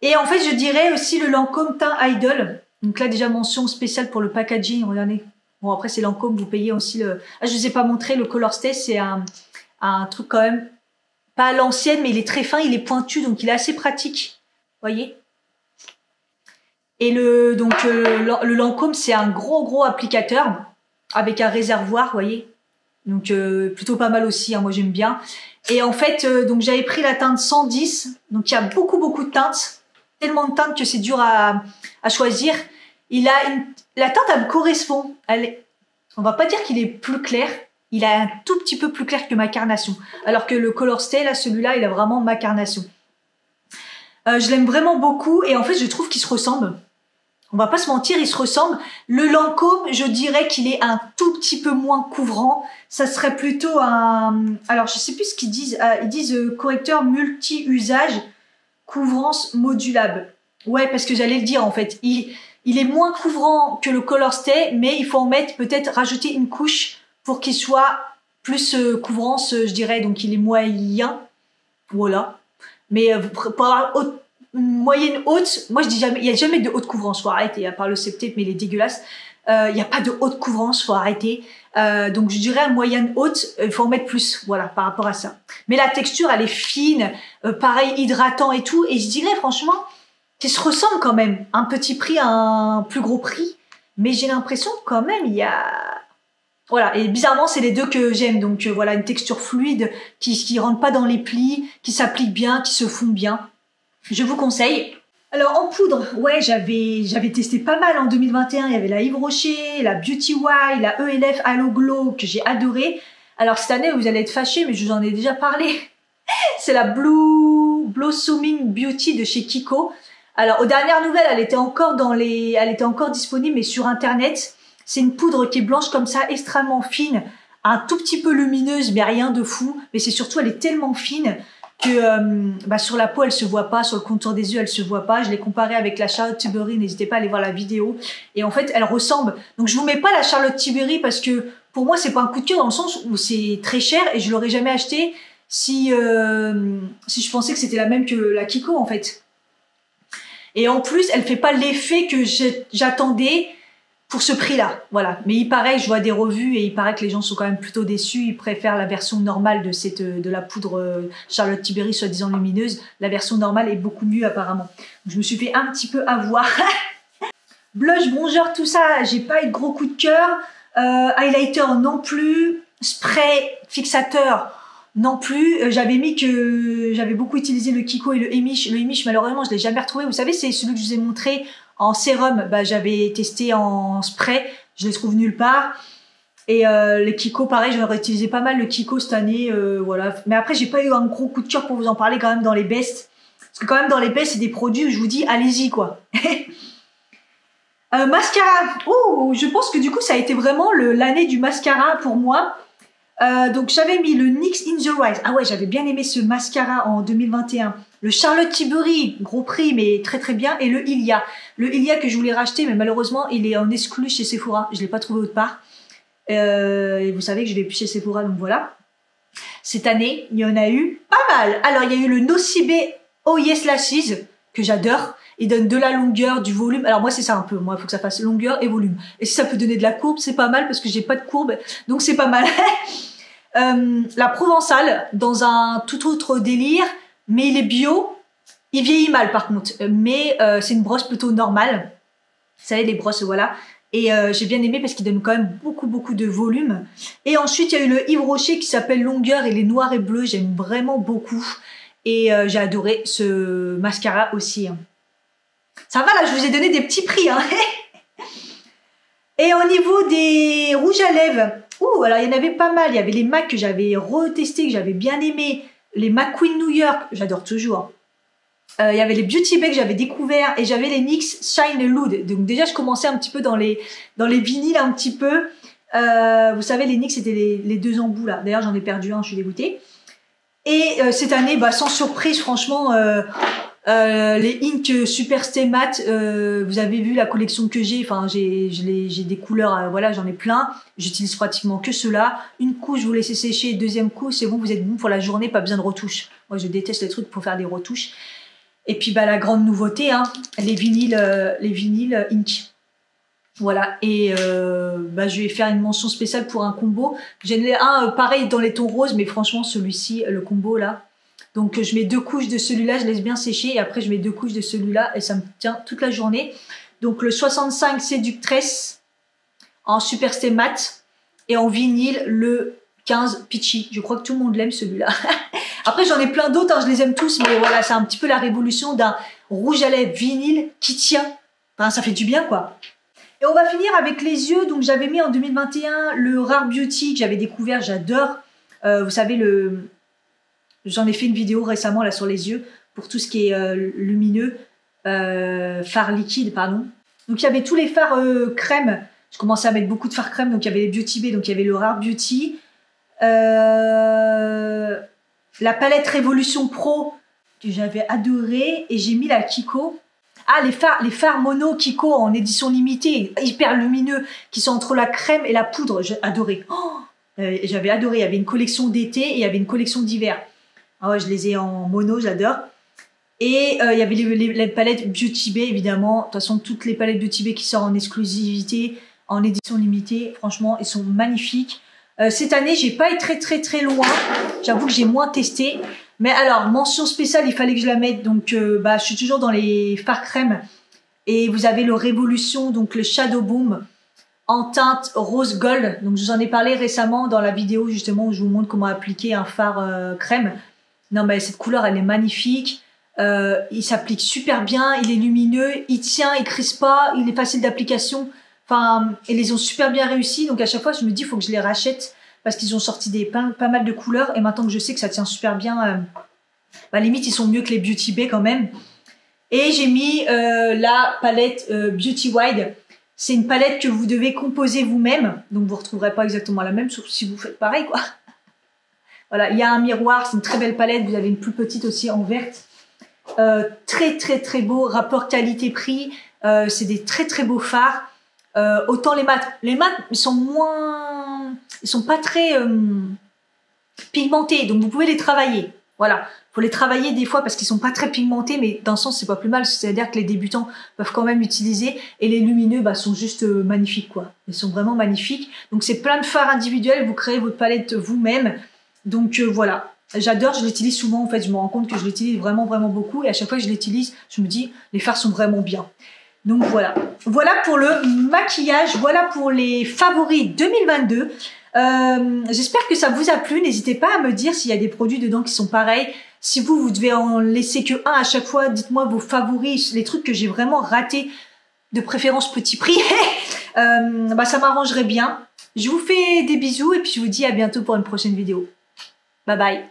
Et en fait, je dirais aussi le Lancôme Teint Idol. Donc là, déjà mention spéciale pour le packaging, regardez. Bon, après, c'est Lancôme, vous payez aussi le... Ah, je vous ai pas montré, le Color Stay, c'est un truc quand même pas à l'ancienne, mais il est très fin, il est pointu, donc il est assez pratique. Voyez ? Et le Lancôme, c'est un gros applicateur avec un réservoir, vous voyez. Donc plutôt pas mal aussi, hein, moi j'aime bien. Et en fait, donc j'avais pris la teinte 110, donc il y a beaucoup de teintes, tellement de teintes que c'est dur à choisir. La teinte, elle me correspond. On va pas dire qu'il est plus clair, il a un tout petit peu plus clair que ma carnation. Alors que le Color Stay, là, celui-là, il a vraiment ma carnation. Je l'aime vraiment beaucoup et en fait, je trouve qu'ils se ressemblent. On va pas se mentir, ils se ressemblent. Le Lancôme, je dirais qu'il est un tout petit peu moins couvrant. Ça serait plutôt un... Alors, je sais plus ce qu'ils disent. Ils disent correcteur multi-usage, couvrance modulable. Ouais, parce que j'allais le dire, en fait. Il est moins couvrant que le Color Stay, mais il faut en mettre, peut-être rajouter une couche pour qu'il soit plus couvrance, je dirais. Donc, il est moyen. Voilà. Mais pour avoir une moyenne haute, moi je dis jamais, il n'y a jamais de haute couvrance, faut arrêter, à part le septet, mais il est dégueulasse. Il n'y a pas de haute couvrance, faut arrêter. Donc je dirais moyenne haute, il faut en mettre plus, voilà, par rapport à ça. Mais la texture, elle est fine, pareil, hydratant et tout, et je dirais franchement qu'ils se ressemblent quand même. Un petit prix à un plus gros prix, mais j'ai l'impression quand même, il y a... Voilà, et bizarrement, c'est les deux que j'aime. Donc voilà, une texture fluide qui rentre pas dans les plis, qui s'applique bien, qui se fond bien. Je vous conseille. Alors en poudre, ouais, j'avais testé pas mal en 2021. Il y avait la Yves Rocher, la Beauty Why, la ELF Halo Glow que j'ai adoré. Alors cette année, vous allez être fâchés, mais je vous en ai déjà parlé. C'est la Blue Blossoming Beauty de chez Kiko. Alors aux dernières nouvelles, elle était encore disponible, mais sur internet. C'est une poudre qui est blanche comme ça, extrêmement fine, un tout petit peu lumineuse, mais rien de fou. Mais c'est surtout, elle est tellement fine que sur la peau, elle se voit pas, sur le contour des yeux, elle se voit pas. Je l'ai comparée avec la Charlotte Tilbury, n'hésitez pas à aller voir la vidéo. Et en fait, elle ressemble. Donc je vous mets pas la Charlotte Tilbury parce que pour moi, c'est pas un coup de cœur dans le sens où c'est très cher et je l'aurais jamais acheté si je pensais que c'était la même que la Kiko en fait. Et en plus, elle fait pas l'effet que j'attendais pour ce prix-là, voilà. Mais il paraît, je vois des revues et il paraît que les gens sont quand même plutôt déçus. Ils préfèrent la version normale de la poudre Charlotte Tilbury soi-disant lumineuse. La version normale est beaucoup mieux apparemment. Je me suis fait un petit peu avoir. Blush, bronzer, tout ça, j'ai pas eu de gros coup de cœur. Highlighter non plus. Spray, fixateur non plus. J'avais beaucoup utilisé le Kiko et le Emish. Le Emish, malheureusement, je l'ai jamais retrouvé. Vous savez, c'est celui que je vous ai montré en sérum. J'avais testé en spray. Je les trouve nulle part. Et les Kiko, pareil, j'aurais utilisé pas mal le Kiko cette année. Voilà. Mais après, j'ai pas eu un gros coup de cœur pour vous en parler quand même dans les best. Parce que quand même, dans les best, c'est des produits où je vous dis, allez-y, quoi. Mascara. Oh, je pense que du coup, ça a été vraiment l'année du mascara pour moi. Donc j'avais mis le NYX In The Rise. Ah ouais, j'avais bien aimé ce mascara en 2021. Le Charlotte Tilbury, gros prix, mais très très bien. Et le Ilia. Le Ilia que je voulais racheter, mais malheureusement, il est en exclu chez Sephora. Je l'ai pas trouvé autre part. Et vous savez que je vais plus chez Sephora, donc voilà. Cette année, il y en a eu pas mal. Alors, il y a eu le Nocibe Oh Yes Lashes, que j'adore. Il donne de la longueur, du volume. Alors moi, c'est ça un peu. Moi, il faut que ça fasse longueur et volume. Et si ça peut donner de la courbe, c'est pas mal parce que j'ai pas de courbe. Donc, c'est pas mal. La Provençale, dans un tout autre délire, mais il est bio. Il vieillit mal par contre, mais c'est une brosse plutôt normale. Vous savez, les brosses, voilà. Et j'ai bien aimé parce qu'il donne quand même beaucoup de volume. Et ensuite, il y a eu le Yves Rocher qui s'appelle Longueur et les noirs et bleus. J'aime vraiment beaucoup. Et j'ai adoré ce mascara aussi. Ça va, là, je vous ai donné des petits prix. Hein. Et au niveau des rouges à lèvres, alors il y en avait pas mal. Il y avait les MAC que j'avais retestés, que j'avais bien aimé. Les McQueen New York, j'adore toujours. Il y avait les Beauty Bay que j'avais découvert et j'avais les NYX Shine Loud. Donc déjà, je commençais un petit peu dans les vinyles un petit peu. Vous savez, les NYX, c'était les 2 embouts là. D'ailleurs, j'en ai perdu un, je suis dégoûtée. Et cette année, sans surprise, franchement, les Ink Super Stay Matte, vous avez vu la collection que j'ai. Enfin, j'ai des couleurs, voilà, j'en ai plein. J'utilise pratiquement que ceux-là. Une couche, vous laissez sécher. Deuxième couche, c'est bon, vous êtes bon pour la journée, pas besoin de retouches. Moi, je déteste les trucs pour faire des retouches. Et puis, la grande nouveauté, hein, les vinyles Ink. Voilà, et je vais faire une mention spéciale pour un combo. J'en ai un pareil dans les tons roses, mais franchement celui-ci, le combo là. Donc je mets 2 couches de celui-là, je laisse bien sécher, et après je mets 2 couches de celui-là, et ça me tient toute la journée. Donc le 65 Séductress en Super Stay Matte, et en vinyle le 15 Peachy. Je crois que tout le monde l'aime celui-là. Après j'en ai plein d'autres, hein, je les aime tous, mais voilà, c'est un petit peu la révolution d'un rouge à lèvres vinyle qui tient. Enfin, ça fait du bien quoi. Et on va finir avec les yeux. Donc j'avais mis en 2021 le Rare Beauty que j'avais découvert, j'adore. Vous savez, j'en ai fait une vidéo récemment là sur les yeux pour tout ce qui est lumineux, fard liquide, pardon. Donc il y avait tous les fards crème. Je commençais à mettre beaucoup de fards crème, donc il y avait les Beauty Bay, donc il y avait le Rare Beauty. La palette Révolution Pro que j'avais adorée, et j'ai mis la Kiko. Ah, les fards mono Kiko en édition limitée, hyper lumineux, qui sont entre la crème et la poudre. J'ai adoré. J'avais adoré. Il y avait une collection d'été et il y avait une collection d'hiver. Ah ouais, je les ai en mono, j'adore. Et il y avait les palettes Beauty Bay, évidemment. De toute façon, toutes les palettes Beauty Bay qui sortent en exclusivité, en édition limitée, franchement, elles sont magnifiques. Cette année, j'ai pas été très loin. J'avoue que j'ai moins testé. Mais alors, mention spéciale, il fallait que je la mette. Donc, je suis toujours dans les fards crème. Et vous avez le Révolution, donc le Shadow Boom en teinte rose gold. Donc, je vous en ai parlé récemment dans la vidéo, justement, où je vous montre comment appliquer un fard crème. Non, mais cette couleur, elle est magnifique. Il s'applique super bien. Il est lumineux. Il tient, il crispe pas. Il est facile d'application. Enfin, et les ont super bien réussi. Donc, à chaque fois, je me dis, il faut que je les rachète. Parce qu'ils ont sorti pas mal de couleurs. Et maintenant que je sais que ça tient super bien, limite, ils sont mieux que les Beauty Bay quand même. Et j'ai mis la palette Beauty Wide. C'est une palette que vous devez composer vous-même. Donc, vous ne retrouverez pas exactement la même, sauf si vous faites pareil, quoi. Voilà, il y a un miroir. C'est une très belle palette. Vous avez une plus petite aussi en verte. Très beau rapport qualité-prix. C'est des très beaux fards. Autant les mat, ils sont pas très pigmentés, donc vous pouvez les travailler. Voilà, faut les travailler des fois parce qu'ils sont pas très pigmentés, mais dans le sens c'est pas plus mal, c'est-à-dire que les débutants peuvent quand même utiliser, et les lumineux sont juste magnifiques quoi. Ils sont vraiment magnifiques. Donc c'est plein de fards individuels, vous créez votre palette vous-même. Donc voilà, j'adore, je l'utilise souvent en fait, je me rends compte que je l'utilise vraiment beaucoup, et à chaque fois que je l'utilise, je me dis les fards sont vraiment bien. Donc voilà pour le maquillage, voilà pour les favoris 2022. J'espère que ça vous a plu. N'hésitez pas à me dire s'il y a des produits dedans qui sont pareils. Si vous devez en laisser que un à chaque fois, dites-moi vos favoris, les trucs que j'ai vraiment ratés, de préférence petit prix. Ça m'arrangerait bien. Je vous fais des bisous et puis je vous dis à bientôt pour une prochaine vidéo. Bye bye.